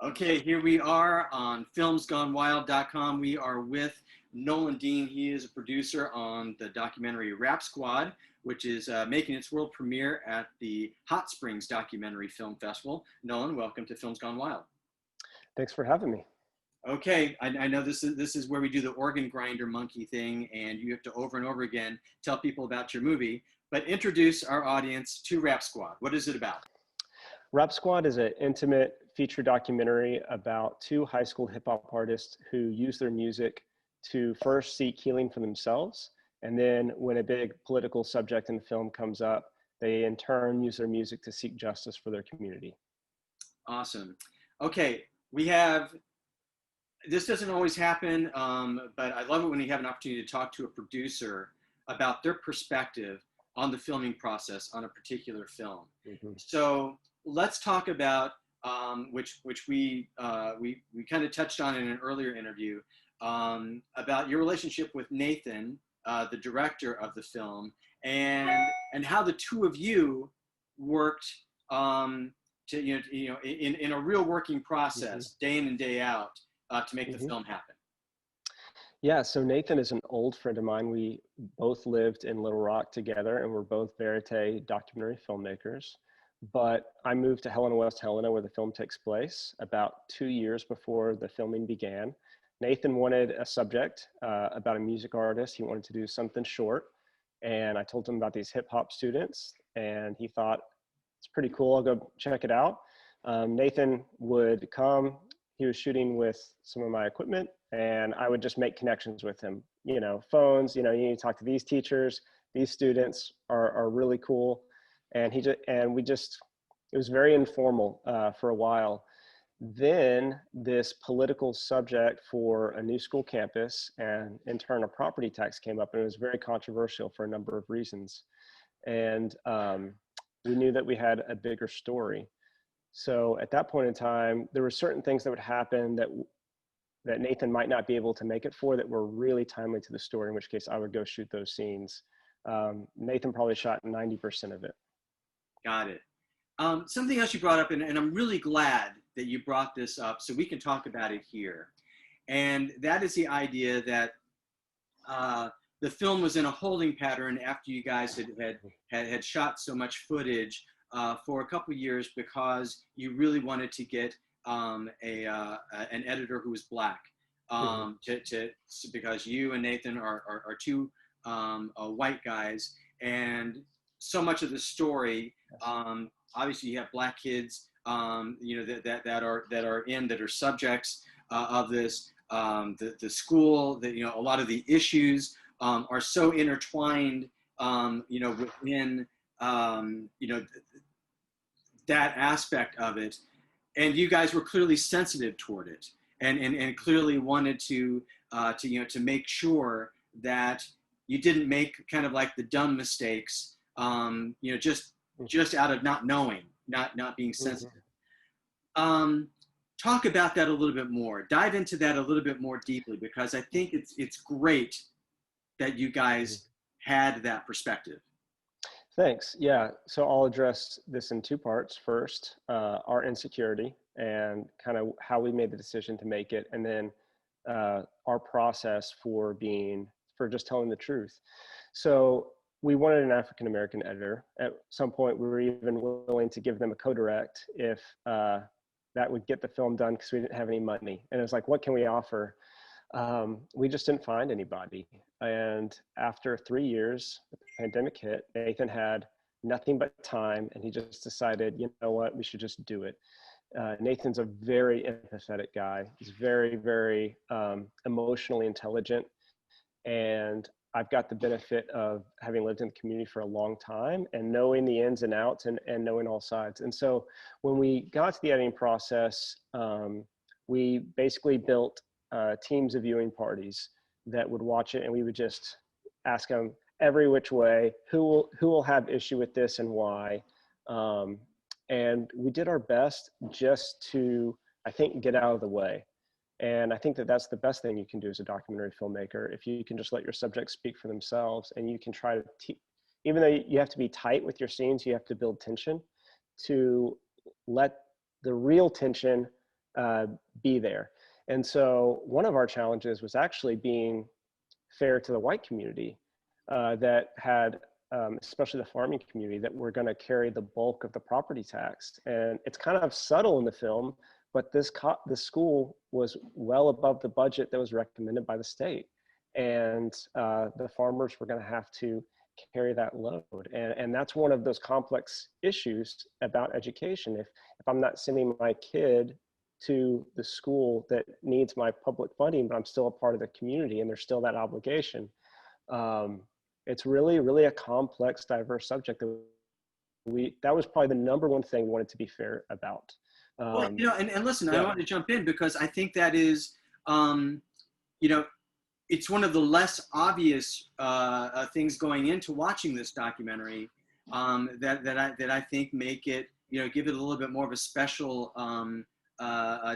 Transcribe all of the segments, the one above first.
Okay, here we are on filmsgonewild.com. We are with Nolan Dean. He is a producer on the documentary Rap Squad, which is making its world premiere at the Hot Springs Documentary Film Festival. Nolan, welcome to Films Gone Wild. Thanks for having me. Okay, I know this is where we do the organ grinder monkey thing, and you have to over and over again tell people about your movie, but introduce our audience to Rap Squad. What is it about? Rap Squad is an intimate feature documentary about two high school hip hop artists who use their music to first seek healing for themselves. And then when a big political subject in the film comes up, they in turn use their music to seek justice for their community. Awesome. Okay, this doesn't always happen, but I love it when you have an opportunity to talk to a producer about their perspective on the filming process on a particular film. Mm-hmm. So let's talk about which we kind of touched on in an earlier interview about your relationship with Nathan, the director of the film, and how the two of you worked in a real working process, mm-hmm. day in and day out, to make mm-hmm. the film happen. Yeah, so Nathan is an old friend of mine. We both lived in Little Rock together, and we're both verite documentary filmmakers. But I moved to Helena, West-Helena, where the film takes place, about 2 years before the filming began. Nathan wanted a subject about a music artist. He wanted to do something short. And I told him about these hip hop students, and he thought, it's pretty cool, I'll go check it out. Nathan would come, he was shooting with some of my equipment, and I would just make connections with him. You know, phones, you need to talk to these teachers, these students are really cool. And it was very informal for a while. Then this political subject for a new school campus and in turn a property tax came up, and it was very controversial for a number of reasons. And we knew that we had a bigger story. So at that point in time, there were certain things that would happen that Nathan might not be able to make it for that were really timely to the story, in which case I would go shoot those scenes. Nathan probably shot 90% of it. Got it. Something else you brought up, and I'm really glad that you brought this up so we can talk about it here. And that is the idea that the film was in a holding pattern after you guys had shot so much footage for a couple of years because you really wanted to get an editor who was Black. Because you and Nathan are two white guys, and so much of the story, obviously you have Black kids, that are subjects of this. The school, a lot of the issues are so intertwined, within that aspect of it, and you guys were clearly sensitive toward it, and clearly wanted to make sure that you didn't make kind of like the dumb mistakes, just out of not knowing, not being sensitive. Mm-hmm. Talk about that a little bit more. Dive into that a little bit more deeply, because I think it's great that you guys had that perspective. Thanks. Yeah. So I'll address this in two parts. First, our insecurity and kind of how we made the decision to make it, and then our process for just telling the truth. So we wanted an African-American editor. At some point, we were even willing to give them a co-direct if that would get the film done, because we didn't have any money. And it was like, what can we offer? We just didn't find anybody. And after 3 years, the pandemic hit, Nathan had nothing but time, and he just decided, you know what, we should just do it. Nathan's a very empathetic guy. He's very, very emotionally intelligent. And I've got the benefit of having lived in the community for a long time and knowing the ins and outs and knowing all sides. And so when we got to the editing process, we basically built teams of viewing parties that would watch it, and we would just ask them every which way, who will have issue with this and why. And we did our best just to, I think, get out of the way. And I think that that's the best thing you can do as a documentary filmmaker. If you can just let your subjects speak for themselves, and you can try to, even though you have to be tight with your scenes, you have to build tension to let the real tension be there. And so one of our challenges was actually being fair to the white community that had, especially the farming community, that were going to carry the bulk of the property tax. And it's kind of subtle in the film, but the school was well above the budget that was recommended by the state. And the farmers were going to have to carry that load. And that's one of those complex issues about education. If I'm not sending my kid to the school that needs my public funding, but I'm still a part of the community and there's still that obligation, it's really, really a complex, diverse subject that was probably the number one thing we wanted to be fair about. Well, you know, and listen, yeah. I want to jump in because I think that is, you know, it's one of the less obvious things going into watching this documentary that I think make it, you know, give it a little bit more of a special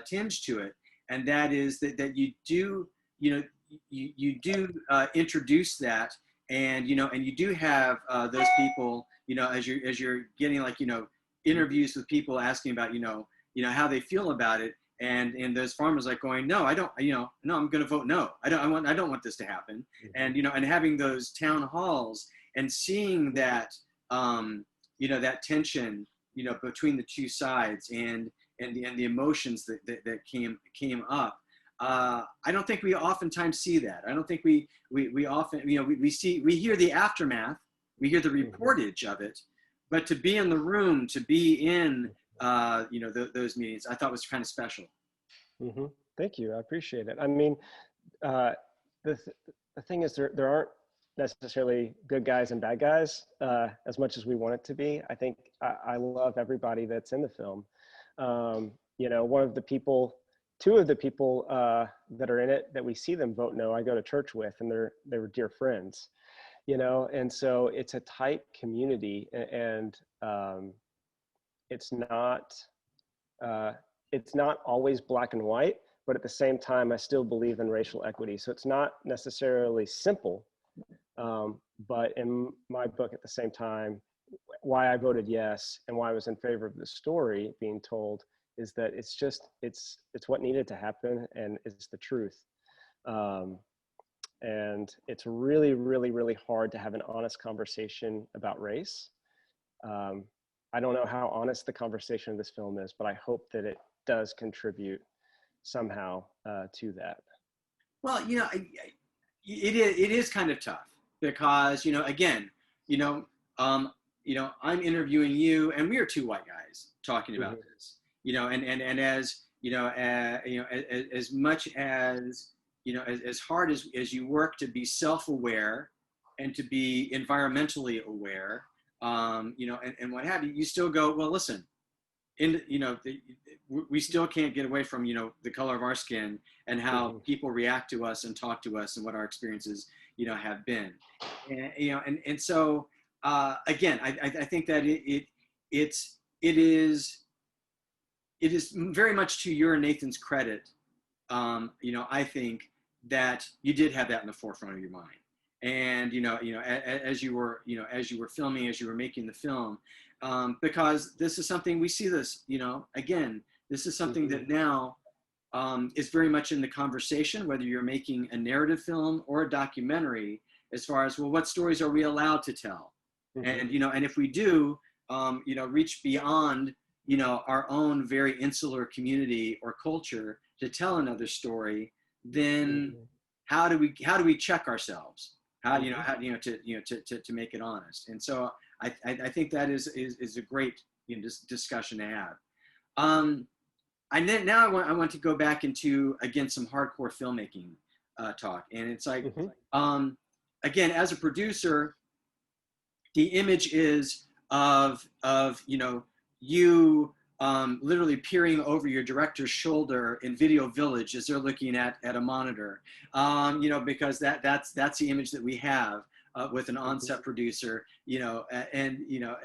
tinge to it, and that is that you do, you know, you do introduce that, and you know, and you do have those people, you know, as you're getting, like, you know, interviews with people asking about, you know, how they feel about it, and those farmers like going, no, I don't, you know, no, I'm going to vote no. I don't want this to happen. And, you know, and having those town halls and seeing that, you know, that tension, you know, between the two sides and the emotions that came up. I don't think we oftentimes see that. I don't think we often, you know, we hear the aftermath, we hear the reportage of it, but to be in the room, to be in, you know, those meetings, I thought was kind of special. Thank you. I appreciate it. I mean, the thing is, there aren't necessarily good guys and bad guys as much as we want it to be. I think I love everybody that's in the film. You know, two of the people that are in it, that we see them vote no, I go to church with, and they were dear friends, you know, and so it's a tight community, and it's not always black and white, but at the same time, I still believe in racial equity. So it's not necessarily simple, but in my book, at the same time, why I voted yes and why I was in favor of the story being told is that it's what needed to happen, and it's the truth. And it's really, really, really hard to have an honest conversation about race. I don't know how honest the conversation of this film is, but I hope that it does contribute somehow to that. Well, you know, it is kind of tough because, you know, again, you know, I'm interviewing you, and we are two white guys talking about this, you know, and as you know, as much as, you know, as hard as you work to be self-aware and to be environmentally aware, you know, and what have you, you still go, well, listen, you know, we still can't get away from, you know, the color of our skin and how people react to us and talk to us and what our experiences, you know, have been. And, you know, and so, again, I think that it is very much to your and Nathan's credit, you know, I think that you did have that in the forefront of your mind. And, you know, as you were filming, as you were making the film, because this is something, we see this, you know, again, this is something that now is very much in the conversation, whether you're making a narrative film or a documentary, as far as, well, what stories are we allowed to tell? And, you know, and if we do, you know, reach beyond, you know, our own very insular community or culture to tell another story, then how do we check ourselves? How to make it honest? And so I think that is a great, you know, discussion to have. And then now I want to go back into, again, some hardcore filmmaking talk, and it's like, again, as a producer, the image is of you know, you literally peering over your director's shoulder in Video Village as they're looking at a monitor, you know, because that's the image that we have with an on-set producer, you know, and you know,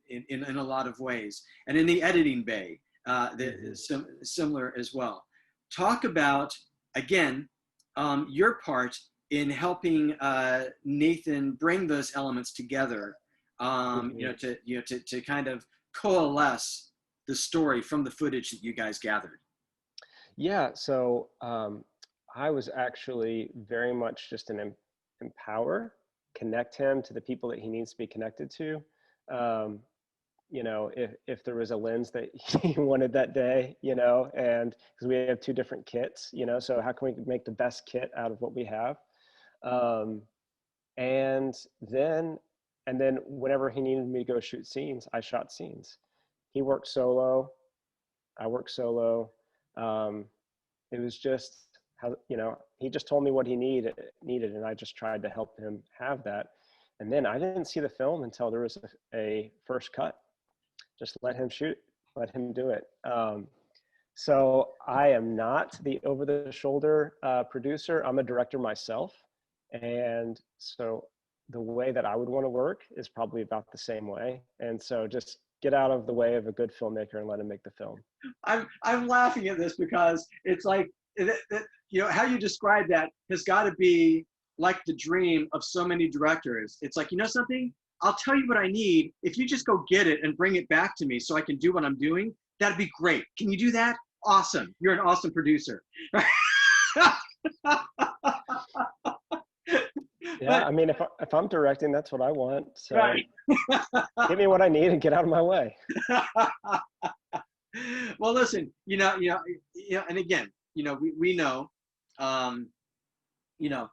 in a lot of ways, and in the editing bay, similar as well. Talk about, again, your part in helping Nathan bring those elements together, you know, to kind of coalesce the story from the footage that you guys gathered. Yeah, so I was actually very much just an empower, connect him to the people that he needs to be connected to. Um, you know, if there was a lens that he wanted that day, you know, and because we have two different kits, you know, so how can we make the best kit out of what we have? Um, and then and then whenever he needed me to go shoot scenes, I shot scenes. He worked solo, I worked solo. Um, it was just how, you know, he just told me what he needed, and I just tried to help him have that. And then I didn't see the film until there was a first cut. Just let him shoot, let him do it. So I am not the over-the-shoulder producer. I'm a director myself, and so the way that I would want to work is probably about the same way. And so just get out of the way of a good filmmaker and let him make the film. I'm laughing at this because it's like you know how you describe that has got to be like the dream of so many directors. It's like, you know something, I'll tell you what I need. If you just go get it and bring it back to me so I can do what I'm doing, that'd be great. Can you do that? Awesome. You're an awesome producer. Yeah, But I mean, if I'm directing, that's what I want. So right. give me what I need and get out of my way. Well, listen, and again, we know, um, you know,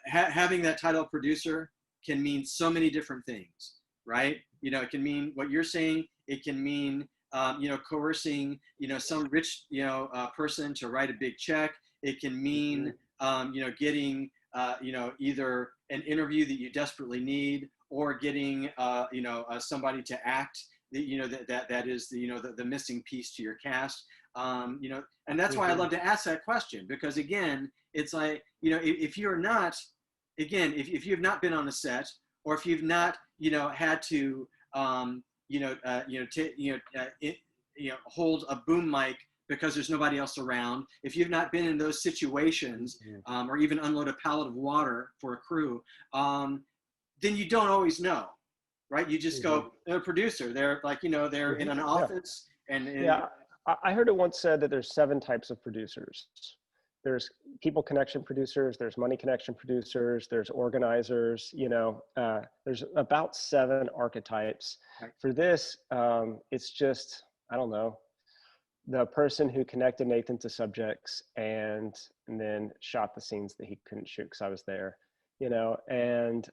having that title of producer can mean so many different things, right? You know, it can mean what you're saying. It can mean, coercing, some rich, person to write a big check. It can mean, getting, either an interview that you desperately need, or getting, somebody to act. That is the missing piece to your cast. And that's why I love to ask that question, because again, it's like, if you're not, again, if you've not been on a set, or if you've not, had to, hold a boom mic because there's nobody else around, if you've not been in those situations, or even unload a pallet of water for a crew, then you don't always know, right? You just go, they're a producer. They're like, they're in an office, and Yeah, I heard it once said that there's 7 types of producers. There's people connection producers, there's money connection producers, there's organizers, there's about 7 archetypes. Right. For this, it's just, I don't know, the person who connected Nathan to subjects and then shot the scenes that he couldn't shoot because I was there, and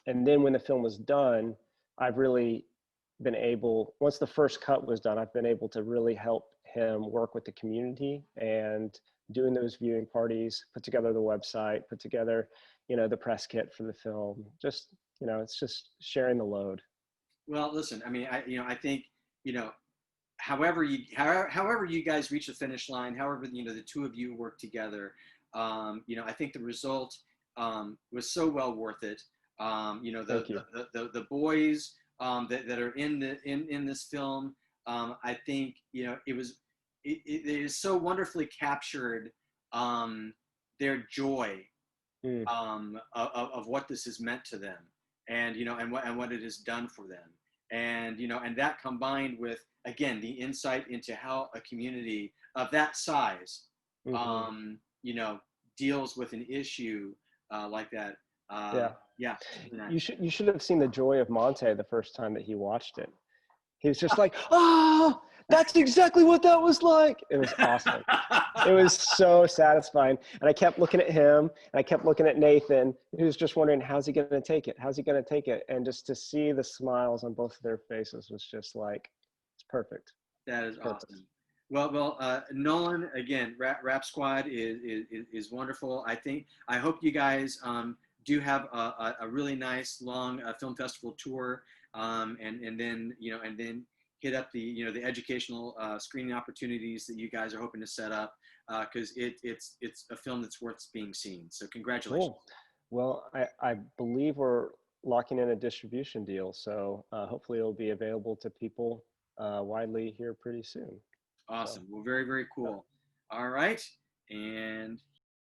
then when the film was done, I've really been able, once the first cut was done, I've been able to really help him work with the community and doing those viewing parties, put together the website, put together, the press kit for the film. Just, it's just sharing the load. Well, listen, I mean, I think, however you guys reach the finish line, however, the two of you work together, I think the result was so well worth it. The boys that are in this film, I think, it is so wonderfully captured, their joy, of what this has meant to them, and what it has done for them, and and that combined with, again, the insight into how a community of that size, deals with an issue like that. Yeah. You should have seen the joy of Monte the first time that he watched it. He was just like, oh, that's exactly what that was like. It was awesome. It was so satisfying. And I kept looking at him, and I kept looking at Nathan, who was just wondering, how's he going to take it? How's he going to take it? And just to see the smiles on both of their faces was just like, it's perfect. That is awesome. Well, Nolan, again, Rap Squad is wonderful. I hope you guys do have a really nice long film festival tour, and then hit up the educational screening opportunities that you guys are hoping to set up, because it's a film that's worth being seen. So congratulations. Cool. Well, I believe we're locking in a distribution deal, so hopefully it'll be available to people widely here pretty soon. Awesome. Well, very, very cool. All right. And